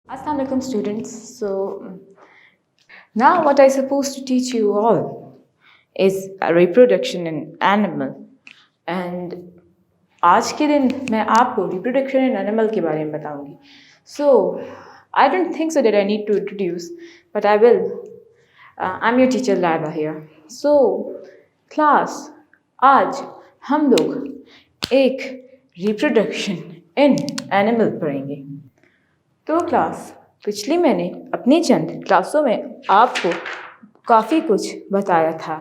Assalamu alaikum students. So now what I supposed to teach you all is a reproduction in animal and आज के दिन मैं आपको reproduction in animal के बारे में बताऊंगी. So I don't think so that I need to introduce, but I will. I'm your teacher Laiba here. So class आज हम लोग एक reproduction in animal पढ़ेंगे. तो क्लास पिछली मैंने अपनी चंद क्लासों में आपको काफ़ी कुछ बताया था.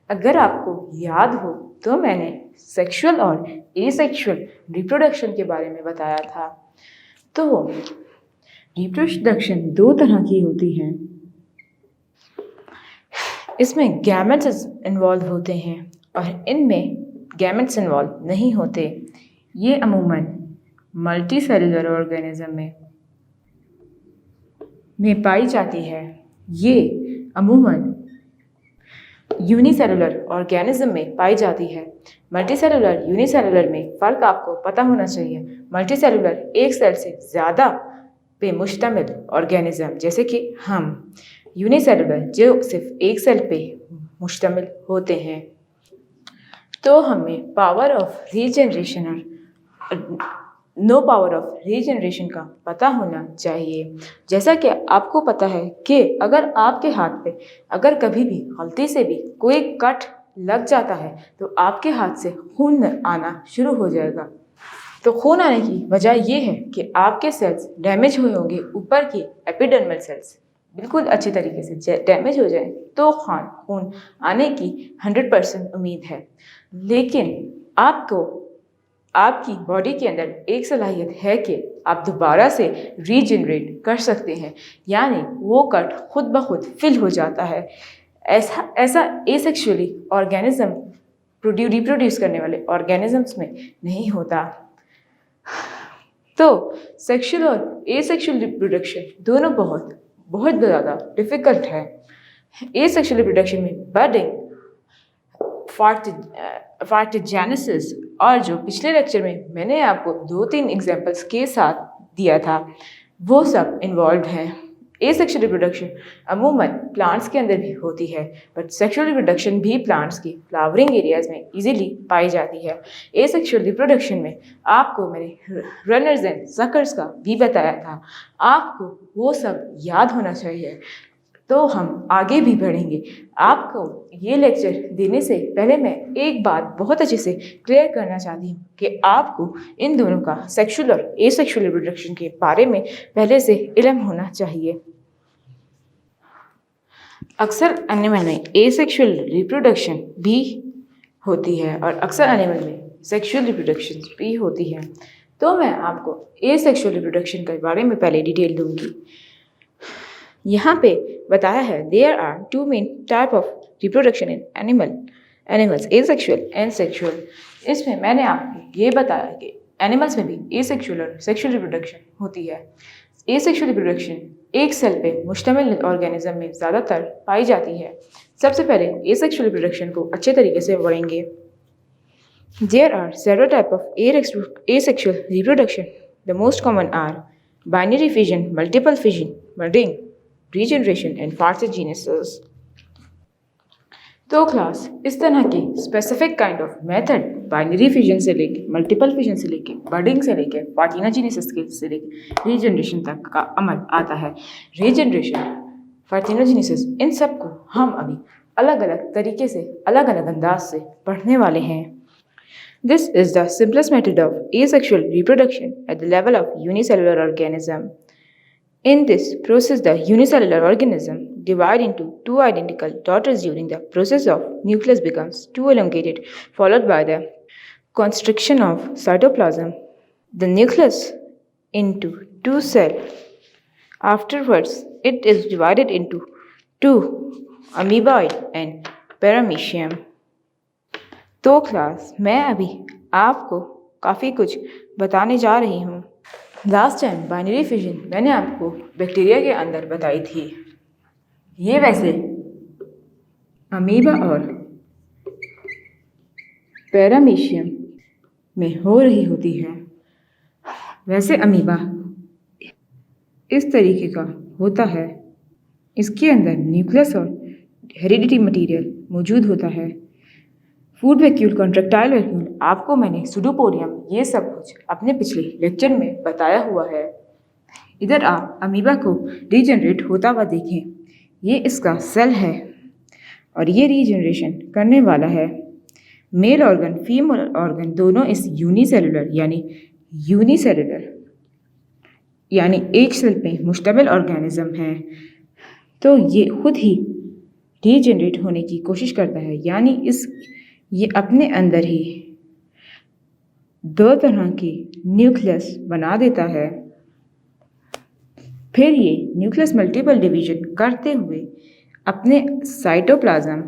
अगर आपको याद हो तो मैंने सेक्सुअल और एसेक्सुअल रिप्रोडक्शन के बारे में बताया था. तो रिप्रोडक्शन दो तरह की होती हैं. इसमें गैमेट्स इन्वॉल्व होते हैं और इनमें गैमेट्स इन्वॉल्व नहीं होते. ये अमूमन मल्टी सेलुलर ऑर्गेनिज्म में पाई जाती है. ये अमूमन यूनिसेलुलर ऑर्गेनिज्म में पाई जाती है. मल्टीसेलुलर यूनिसेलुलर में फ़र्क आपको पता होना चाहिए. मल्टीसेलुलर एक सेल से ज़्यादा पे मुश्तमिल ऑर्गेनिज्म जैसे कि हम, यूनिसेलुलर जो सिर्फ एक सेल पे मुश्तमिल होते हैं. तो हमें पावर ऑफ रीजनरेशन और नो पावर ऑफ रीजनरेशन का पता होना चाहिए. जैसा कि आपको पता है कि अगर आपके हाथ पे अगर कभी भी गलती से भी कोई कट लग जाता है तो आपके हाथ से खून आना शुरू हो जाएगा. तो खून आने की वजह ये है कि आपके सेल्स डैमेज हुए होंगे. ऊपर के एपिडर्मल सेल्स बिल्कुल अच्छी तरीके से डैमेज हो जाए तो खून आने की 100% उम्मीद है. लेकिन आपको आपकी बॉडी के अंदर एक सलाहियत है कि आप दोबारा से रीजनरेट कर सकते हैं, यानी वो कट खुद ब खुद फिल हो जाता है. ऐसा एसेक्सुअली ऑर्गेनिज्म रिप्रोड्यूस करने वाले ऑर्गेनिजम्स में नहीं होता. तो सेक्सुअल और एसेक्सुअल रिप्रोडक्शन दोनों बहुत ज़्यादा डिफ़िकल्ट है. एसेक्सुअल रिप्रोडक्शन में बर्डिंग, पार्टेजेनेसिस और जो पिछले लेक्चर में मैंने आपको 2-3 एग्जांपल्स के साथ दिया था वो सब इन्वॉल्व हैं. एसेक्सुअल रिप्रोडक्शन अमूमन प्लांट्स के अंदर भी होती है, बट सेक्सुअल रिप्रोडक्शन भी प्लांट्स की फ्लावरिंग एरियाज में इजीली पाई जाती है. एसेक्सुअल रिप्रोडक्शन में आपको मैंने रनर्स एंड सकर्स का भी बताया था. आपको वो सब याद होना चाहिए. तो हम आगे भी बढ़ेंगे. आपको ये लेक्चर देने से पहले मैं एक बात बहुत अच्छे से क्लियर करना चाहती हूँ कि आपको इन दोनों का सेक्सुअल और एसेक्सुअल रिप्रोडक्शन के बारे में पहले से इल्म होना चाहिए. अक्सर एनिमल में एसेक्सुअल रिप्रोडक्शन भी होती है और अक्सर एनिमल में सेक्सुअल रिप्रोडक्शन भी होती है. तो मैं आपको एसेक्सुअल रिप्रोडक्शन के बारे में पहले डिटेल दूंगी. यहाँ पे बताया है there are 2 main type of reproduction in animals, asexual and sexual. इसमें मैंने आपको ये बताया कि एनिमल्स में भी एसेक्सुअल और सेक्सुअल रिप्रोडक्शन होती है. एसेक्सुअल रिप्रोडक्शन एक सेल पे मुश्तमिल ऑर्गेनिज्म में ज़्यादातर पाई जाती है. सबसे पहले एसेक्सुअल रिप्रोडक्शन को अच्छे तरीके से पढ़ेंगे. There are several type of asexual reproduction. The most common are binary fission, multiple fission, budding, regeneration and parthenogenesis. तो क्लास इस तरह की specific kind of method binary fission से लेके मल्टीपल फिजन से लेके बडिंग से लेके पार्थिनोजेनेसिस से लेके रीजनरेशन तक का अमल आता है. रीजनरेशन, पार्थिनोजेनेसिस, इन सब को हम अभी अलग अलग तरीके से अलग अलग अंदाज से पढ़ने वाले हैं. This is the simplest method of asexual reproduction at the level of unicellular organism. In this process, the unicellular organism divide into two identical daughters. During the process of nucleus becomes too elongated, followed by the constriction of cytoplasm, the nucleus into two cells. Afterwards, it is divided into two amoeboid and paramecium. तो class मैं अभी आपको काफ़ी कुछ बताने जा रही हूँ. लास्ट टाइम बाइनरी फिजन मैंने आपको बैक्टीरिया के अंदर बताई थी. ये वैसे अमीबा और पैरामीशियम में हो रही होती है. वैसे अमीबा इस तरीके का होता है। इसके अंदर न्यूक्लियस और हेरिडिटी मटेरियल मौजूद होता है। फूड वैक्यूल, कॉन्ट्रैक्टाइल वैक्यूल, आपको मैंने सुडोपोडियम ये सब कुछ अपने पिछले लेक्चर में बताया हुआ है। इधर आप अमीबा को रीजनरेट होता हुआ देखें। ये इसका सेल है और ये रीजनरेशन करने वाला है। मेल ऑर्गन, फीमेल ऑर्गन दोनों इस यूनिसेलुलर यानी एक सेल पे मुश्तमिल ऑर्गेनिज्म है। तो ये खुद ही रीजनरेट होने की कोशिश करता है, यानी ये अपने अंदर ही दो तरह की न्यूक्लियस बना देता है। फिर ये न्यूक्लियस मल्टीपल डिवीजन करते हुए अपने साइटोप्लाज्म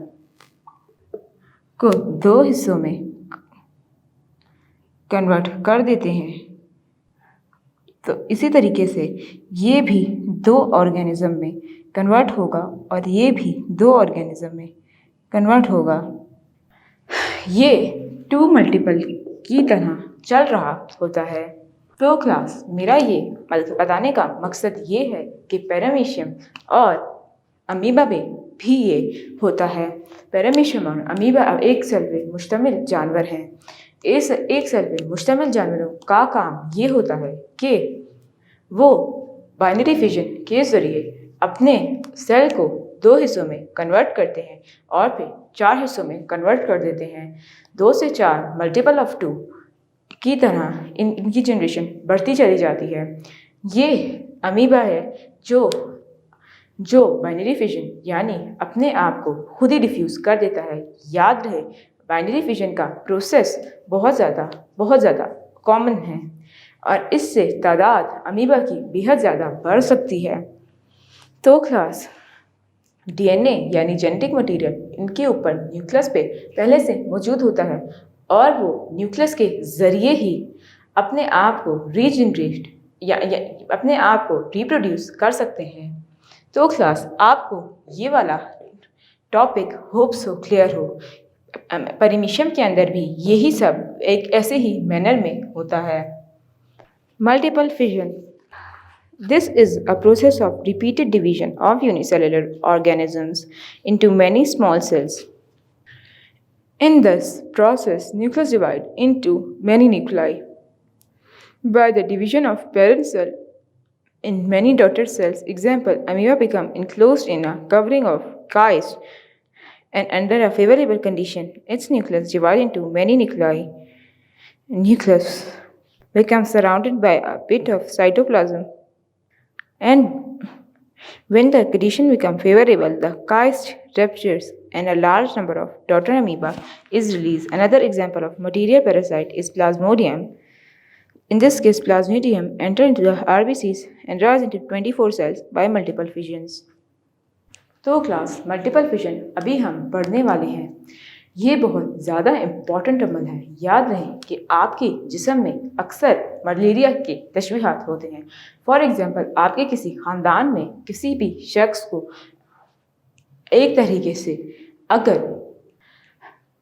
को दो हिस्सों में कन्वर्ट कर देते हैं। तो इसी तरीके से ये भी दो ऑर्गेनिज्म में कन्वर्ट होगा और ये भी दो ऑर्गेनिज्म में कन्वर्ट होगा। ये 2 मल्टीपल की तरह चल रहा होता है। तो क्लास, मेरा ये बताने का मकसद ये है कि पैरामीशियम और अमीबा में भी ये होता है। पैरामीशियम और अमीबा एक सेल पे मुश्तमिल जानवर हैं। इस एक सेल पे मुश्तमिल जानवरों का काम ये होता है कि वो बाइनरी फिजन के ज़रिए अपने सेल को 2 हिस्सों में कन्वर्ट करते हैं और फिर 4 हिस्सों में कन्वर्ट कर देते हैं। 2 से 4 मल्टीपल ऑफ 2 की तरह इनकी जनरेशन बढ़ती चली जाती है। ये अमीबा है जो बाइनरी फिजन यानी अपने आप को खुद ही डिफ्यूज़ कर देता है। याद रहे, बाइनरी फिजन का प्रोसेस बहुत ज़्यादा कॉमन है और इससे तादाद अमीबा की बेहद ज़्यादा बढ़ सकती है। तो क्लास, डीएनए यानी जेनेटिक मटेरियल इनके ऊपर न्यूक्लियस पे पहले से मौजूद होता है और वो न्यूक्लियस के ज़रिए ही अपने आप को रीजनरेट या अपने आप को रिप्रोड्यूस कर सकते हैं। तो क्लास, आपको ये वाला टॉपिक होप्स हो क्लियर हो। पैरामीशियम के अंदर भी यही सब एक ऐसे ही मैनर में होता है। Multiple fission, this is a process of repeated division of unicellular organisms into many small cells. In this process, nucleus divide into many nuclei. By the division of parent cell in many daughter cells, example, amoeba become enclosed in a covering of cyst, and under a favorable condition, its nucleus divide into many nuclei. Nucleus becomes surrounded by a bit of cytoplasm. And when the condition becomes favorable, the cyst ruptures and a large number of daughter amoeba is released. Another example of material parasite is Plasmodium. In this case, Plasmodium enter into the RBCs and rise into 24 cells by multiple fissions. तो class, multiple fission अभी हम पढ़ने वाले हैं। ये बहुत ज़्यादा important अमल है। याद रहे कि आपके जिस्म में अक्सर मलेरिया के तशवीहात होते हैं। फॉर एग्ज़ाम्पल, आपके किसी ख़ानदान में किसी भी शख्स को एक तरीके से अगर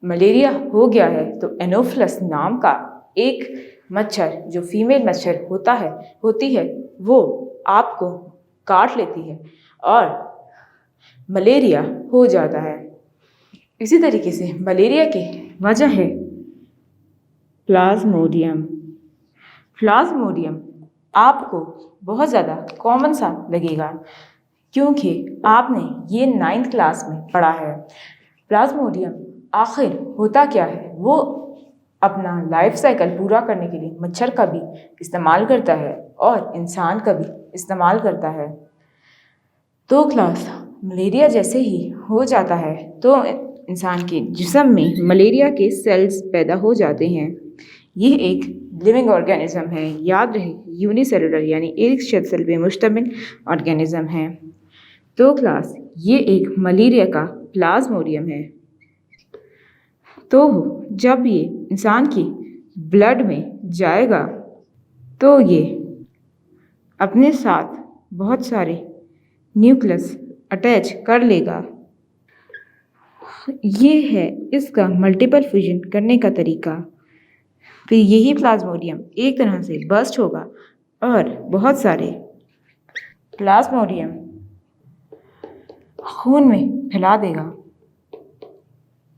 मलेरिया हो गया है तो एनोफिलस नाम का एक मच्छर जो फीमेल मच्छर होती है वो आपको काट लेती है और मलेरिया हो जाता है। इसी तरीके से मलेरिया की वजह है प्लाज्मोडियम। प्लाज्मोडियम आपको बहुत ज़्यादा कॉमन सा लगेगा क्योंकि आपने ये 9th क्लास में पढ़ा है। प्लाज्मोडियम आखिर होता क्या है? वो अपना लाइफ साइकिल पूरा करने के लिए मच्छर का भी इस्तेमाल करता है और इंसान का भी इस्तेमाल करता है। तो क्लास, मलेरिया जैसे ही हो जाता है तो इंसान के जिस्म में मलेरिया के सेल्स पैदा हो जाते हैं। यह एक लिविंग ऑर्गेनिज्म है। याद रहे, यूनिसेलुलर यानी एक सेल पे मुश्तमिल ऑर्गेनिज्म है। तो क्लास, ये एक मलेरिया का प्लाज्मोडियम है। तो जब ये इंसान की ब्लड में जाएगा तो ये अपने साथ बहुत सारे न्यूक्लियस अटैच कर लेगा। ये है इसका मल्टीपल फ्यूजन करने का तरीका। फिर यही प्लाज्मोडियम एक तरह से बर्स्ट होगा और बहुत सारे प्लाज्मोडियम खून में फैला देगा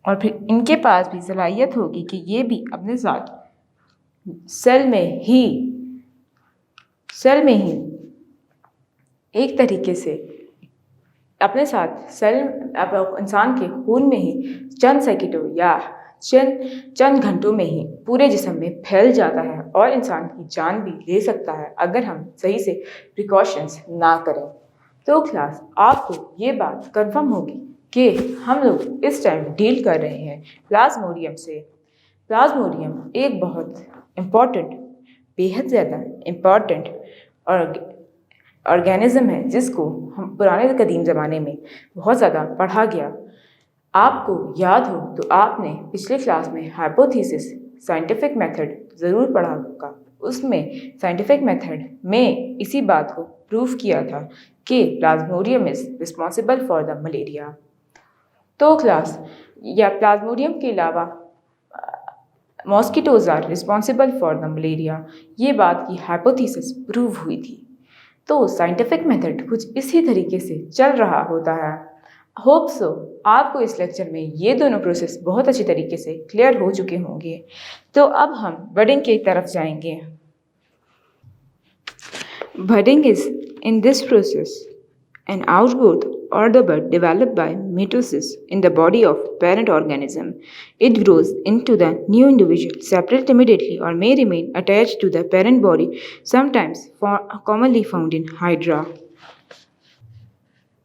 और फिर इनके पास भी सलाहियत होगी कि ये भी अपने साथ सेल में ही एक तरीके से अपने साथ इंसान के खून में ही चंद सेकंडों या चंद घंटों में ही पूरे जिस्म में फैल जाता है और इंसान की जान भी ले सकता है अगर हम सही से प्रिकॉशंस ना करें। तो क्लास आपको ये बात कंफर्म होगी कि हम लोग इस टाइम डील कर रहे हैं प्लाज्मोडियम से। प्लाज्मोडियम एक बहुत इम्पॉर्टेंट, बेहद ज़्यादा इम्पॉर्टेंट ऑर्गेनिज्म है जिसको हम पुराने कदीम ज़माने में बहुत ज़्यादा पढ़ा गया। आपको याद हो तो आपने पिछले क्लास में हाइपोथेसिस साइंटिफिक मेथड ज़रूर पढ़ा होगा। उसमें साइंटिफिक मेथड में इसी बात को प्रूव किया था कि plasmodium is responsible for the malaria. तो क्लास या प्लाज्मोडियम के अलावा mosquitoes are responsible for the malaria, ये बात की हाइपोथेसिस प्रूव हुई थी। तो साइंटिफिक मेथड कुछ इसी तरीके से चल रहा होता है। होप सो आपको इस लेक्चर में ये दोनों प्रोसेस बहुत अच्छी तरीके से क्लियर हो चुके होंगे। तो अब हम बडिंग की तरफ जाएंगे। Budding is in this process an outgrowth or the bud developed by mitosis in the body of parent organism. It grows into the new individual, separate immediately, or may remain attached to the parent body, sometimes commonly found in hydra.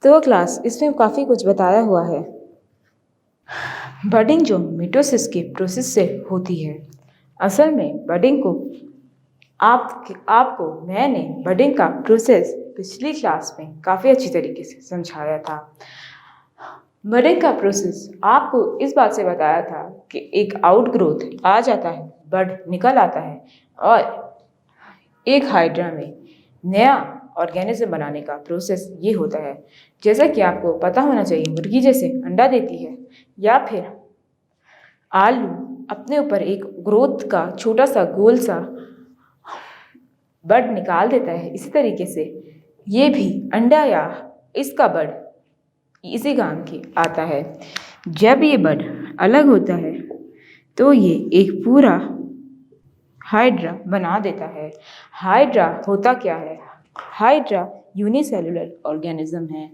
तो class इसमें काफ़ी कुछ बताया हुआ है। Budding जो mitosis के process से होती है, असल में बडिंग को आपको मैंने बडिंग का प्रोसेस पिछली क्लास में काफ़ी अच्छी तरीके से समझाया था। बडिंग का प्रोसेस आपको इस बात से बताया था कि एक आउटग्रोथ आ जाता है, बड निकल आता है और एक हाइड्रा में नया ऑर्गेनिज्म बनाने का प्रोसेस ये होता है। जैसा कि आपको पता होना चाहिए, मुर्गी जैसे अंडा देती है या फिर आलू अपने ऊपर एक ग्रोथ का छोटा सा गोल सा बड निकाल देता है, इसी तरीके से ये भी अंडा या इसका बड इसी काम के आता है। जब ये बड अलग होता है तो ये एक पूरा हाइड्रा बना देता है। हाइड्रा होता क्या है? हाइड्रा यूनिसेलुलर ऑर्गेनिज्म है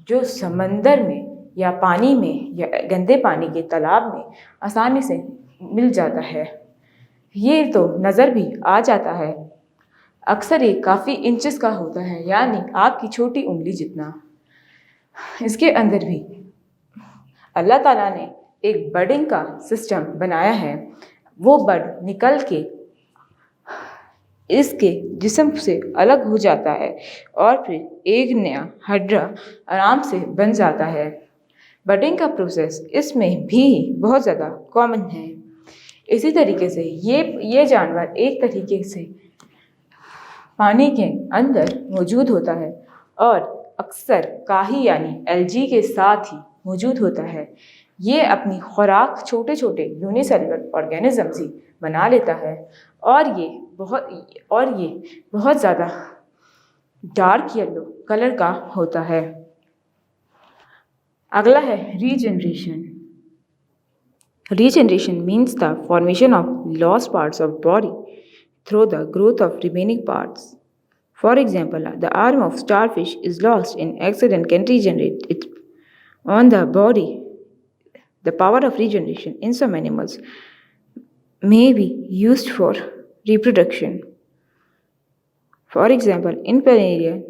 जो समंदर में या पानी में या गंदे पानी के तालाब में आसानी से मिल जाता है। ये तो नज़र भी आ जाता है। अक्सर ये काफ़ी इंचेस का होता है, यानी आपकी छोटी उंगली जितना। इसके अंदर भी अल्लाह ताला ने एक बडिंग का सिस्टम बनाया है। वो बड निकल के इसके जिस्म से अलग हो जाता है और फिर एक नया हाइड्रा आराम से बन जाता है। बडिंग का प्रोसेस इसमें भी बहुत ज़्यादा कॉमन है। इसी तरीके से ये जानवर एक तरीके से पानी के अंदर मौजूद होता है और अक्सर काही यानी एल्गी के साथ ही मौजूद होता है। ये अपनी खुराक छोटे छोटे यूनिसेलुलर ऑर्गेनिजम्स ही बना लेता है और ये बहुत ज़्यादा डार्क येलो कलर का होता है। अगला है regeneration. Regeneration means the formation of lost parts of body through the growth of remaining parts. For example, the arm of starfish is lost in accident can regenerate it on the body. The power of regeneration in some animals may be used for reproduction. For example, in planarian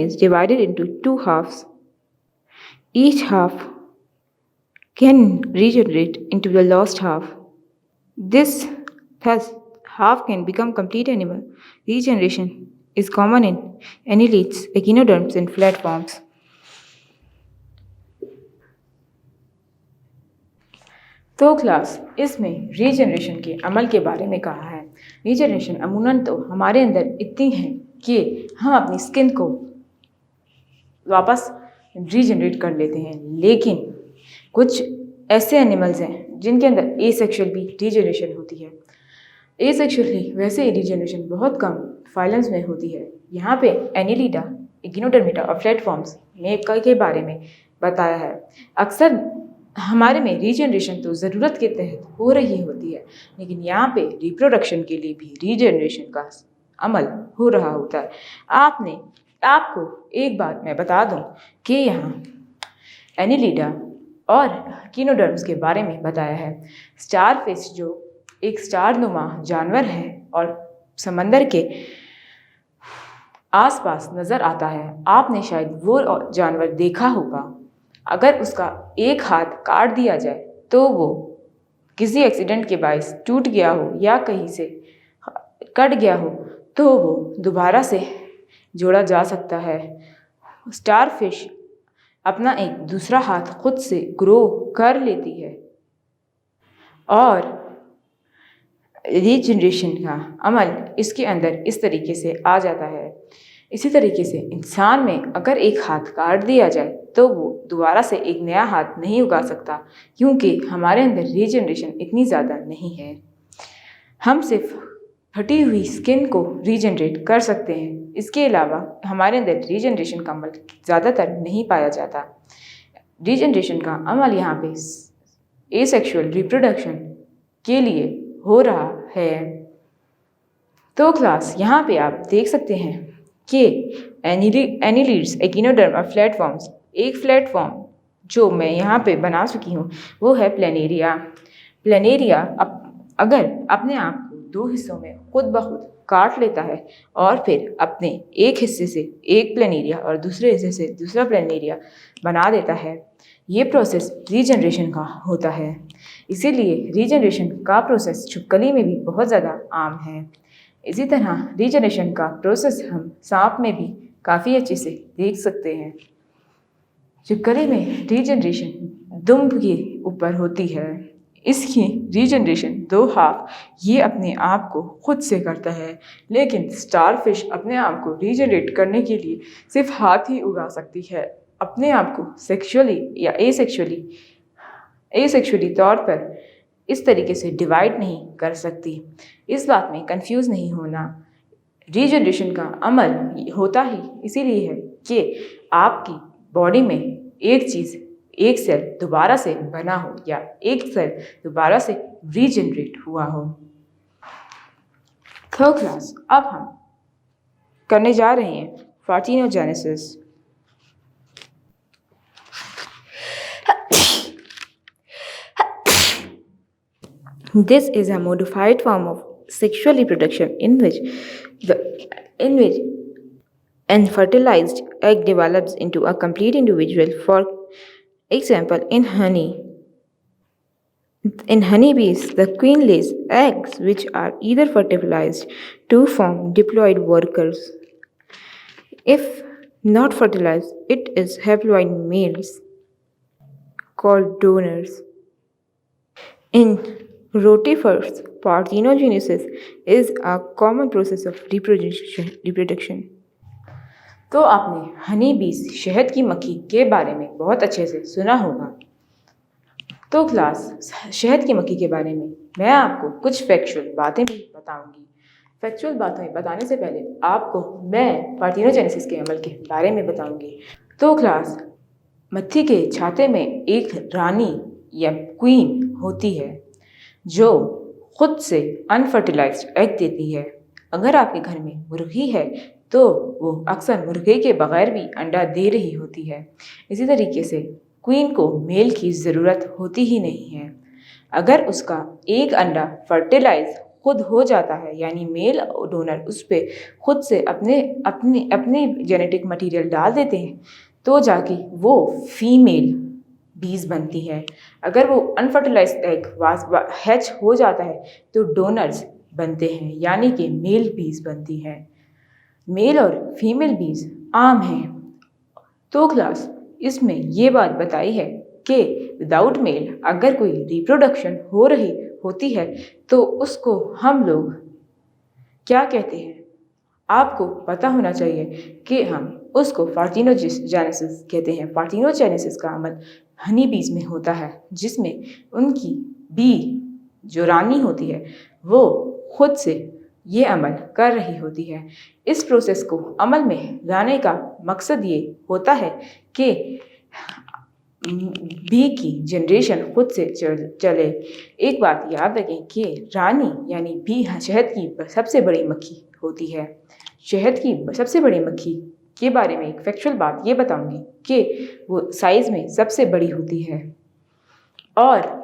is divided into two halves. Each half can regenerate into the lost half. Thus, half can become complete animal. Regeneration is common in annelids, echinoderms, and flatworms. तो class इसमें regeneration के अमल के बारे में कहा है। Regeneration अमूमन तो हमारे अंदर इतनी है कि हम अपनी स्किन को वापस रीजनरेट कर लेते हैं, लेकिन कुछ ऐसे एनिमल्स हैं जिनके अंदर एसेक्सुअल भी रीजनरेशन होती है। एसेक्सुअली वैसे रीजनरेशन बहुत कम फाइलम्स में होती है। यहाँ पे एनिलिडा, इग्नोडर्मिटा और प्लेटफॉर्म्स में के बारे में बताया है। अक्सर हमारे में रीजनरेशन तो ज़रूरत के तहत हो रही होती है, लेकिन यहाँ पे रिप्रोडक्शन के लिए भी रीजनरेशन का अमल हो रहा होता है। आपको एक बात मैं बता दूं कि यहाँ एनिलिडा और कीनोडर्म्स के बारे में बताया है। स्टारफिश जो एक स्टारनुमा जानवर है और समंदर के आसपास नज़र आता है। आपने शायद वो जानवर देखा होगा। अगर उसका एक हाथ काट दिया जाए तो वो किसी एक्सीडेंट के बायस टूट गया हो या कहीं से कट गया हो तो वो दोबारा से जोड़ा जा सकता है। स्टारफिश अपना एक दूसरा हाथ खुद से ग्रो कर लेती है और रीजनरेशन का अमल इसके अंदर इस तरीके से आ जाता है। इसी तरीके से इंसान में अगर एक हाथ काट दिया जाए तो वो दोबारा से एक नया हाथ नहीं उगा सकता, क्योंकि हमारे अंदर रीजनरेशन इतनी ज़्यादा नहीं है। हम सिर्फ फटी हुई स्किन को रीजनरेट कर सकते हैं। इसके अलावा हमारे अंदर रीजनरेशन का अमल ज़्यादातर नहीं पाया जाता। रीजनरेशन का अमल यहाँ पे एसेक्सुअल रिप्रोडक्शन के लिए हो रहा है। तो क्लास यहाँ पे आप देख सकते हैं कि एनिलिड्स, एकिनोडर्म और प्लेटफॉर्म्स, एक प्लेटफॉर्म जो मैं यहाँ पे बना चुकी हूँ वो है प्लेनेरिया। प्लेनेरिया अगर अपने आप को दो हिस्सों में खुद ब खुद काट लेता है और फिर अपने एक हिस्से से एक प्लेनेरिया और दूसरे हिस्से से दूसरा प्लेनेरिया बना देता है, ये प्रोसेस रीजनरेशन का होता है। इसीलिए रीजनरेशन का प्रोसेस छिपकली में भी बहुत ज़्यादा आम है। इसी तरह रीजनरेशन का प्रोसेस हम सांप में भी काफ़ी अच्छे से देख सकते हैं। छिपकली में रीजनरेशन दुम्ब के ऊपर होती है। इसकी रीजनरेशन दो हाफ ये अपने आप को खुद से करता है, लेकिन स्टारफिश अपने आप को रीजनरेट करने के लिए सिर्फ हाथ ही उगा सकती है। अपने आप को सेक्सुअली या एसेक्सुअली तौर पर इस तरीके से डिवाइड नहीं कर सकती। इस बात में कंफ्यूज नहीं होना। रीजनरेशन का अमल होता ही इसीलिए है कि आपकी बॉडी में एक सेल दोबारा से बना हो या एक सेल दोबारा से रीजनरेट हुआ हो। थर्ड क्लास अब हम करने जा रहे हैं parthenogenesis. This is a modified form of sexual reproduction in which an fertilized egg develops into a complete individual. For example, in honeybees, the queen lays eggs which are either fertilized to form diploid workers. If not fertilized, it is haploid males called donors. In rotifers, parthenogenesis is a common process of reproduction. तो आपने हनी बीज शहद की मक्खी के बारे में बहुत अच्छे से सुना होगा। तो क्लास शहद की मक्खी के बारे में मैं आपको कुछ फैक्चुअल बातें भी बताऊंगी। फैक्चुअल बातें बताने से पहले आपको मैं पार्थिनोजेनेसिस के अमल के बारे में बताऊंगी। तो क्लास मक्खी के छाते में एक रानी या क्वीन होती है जो खुद से अनफर्टिलाइज्ड एग देती है। अगर आपके घर में मुर्गी है तो वो अक्सर मुर्गे के बगैर भी अंडा दे रही होती है। इसी तरीके से क्वीन को मेल की ज़रूरत होती ही नहीं है। अगर उसका एक अंडा फर्टिलाइज खुद हो जाता है, यानी मेल डोनर उस पर खुद से अपने जेनेटिक मटेरियल डाल देते हैं, तो जाके वो फीमेल बीज बनती है। अगर वो अनफर्टिलाइज्ड एग हैच हो जाता है तो डोनर्स बनते हैं, यानी कि मेल बीज बनती है। मेल और फीमेल बीज आम हैं। तो क्लास इसमें ये बात बताई है कि विदाउट मेल अगर कोई रिप्रोडक्शन हो रही होती है तो उसको हम लोग क्या कहते हैं, आपको पता होना चाहिए कि हम उसको पार्थिनोजेनेसिस कहते हैं। पार्थिनोजेनेसिस का अमल हनी बीज में होता है, जिसमें उनकी बी जो रानी होती है वो खुद से ये अमल कर रही होती है। इस प्रोसेस को अमल में लाने का मकसद ये होता है कि बी की जनरेशन खुद से चले। एक बात याद रखें कि रानी यानी बी शहद की सबसे बड़ी मक्खी होती है। शहद की सबसे बड़ी मक्खी के बारे में एक फैक्चुअल बात ये बताऊंगी कि वो साइज़ में सबसे बड़ी होती है और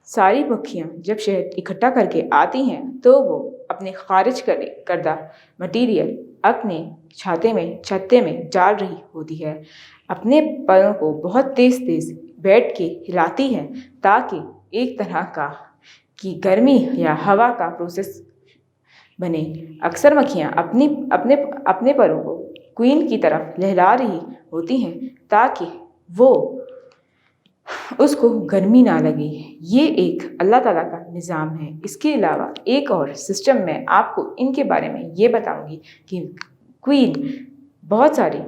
सारी मक्खियाँ जब शहद इकट्ठा करके आती हैं तो वो अपने खारिज करदा मटीरियल अपने छत्ते में डाल रही होती है। अपने पैरों को बहुत तेज़ तेज़ बैठ के हिलाती है ताकि एक तरह का कि गर्मी या हवा का प्रोसेस बने। अक्सर मक्खियाँ अपने परों को क्वीन की तरफ लहरा रही होती हैं ताकि वो उसको गर्मी ना लगे। ये एक अल्लाह ताला का निज़ाम है। इसके अलावा एक और सिस्टम में आपको इनके बारे में ये बताऊंगी कि क्वीन बहुत सारी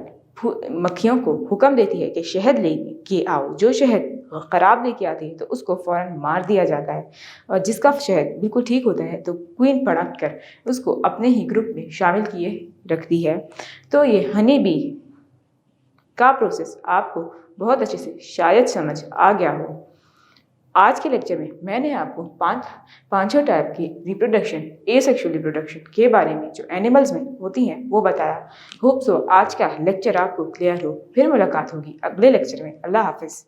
मक्खियों को हुक्म देती है कि शहद लेके आओ। जो शहद ख़राब लेके आती है तो उसको फ़ौरन मार दिया जाता है और जिसका शहद बिल्कुल ठीक होता है तो क्वीन पड़क कर उसको अपने ही ग्रुप में शामिल किए रखती है। तो ये हनी बी का प्रोसेस आपको बहुत अच्छे से शायद समझ आ गया हो। आज के लेक्चर में मैंने आपको पाँचों टाइप की रिप्रोडक्शन एसेक्सुअल रिप्रोडक्शन के बारे में जो एनिमल्स में होती हैं वो बताया। होप सो आज का लेक्चर आपको क्लियर हो। फिर मुलाकात होगी अगले लेक्चर में। अल्लाह हाफिज़।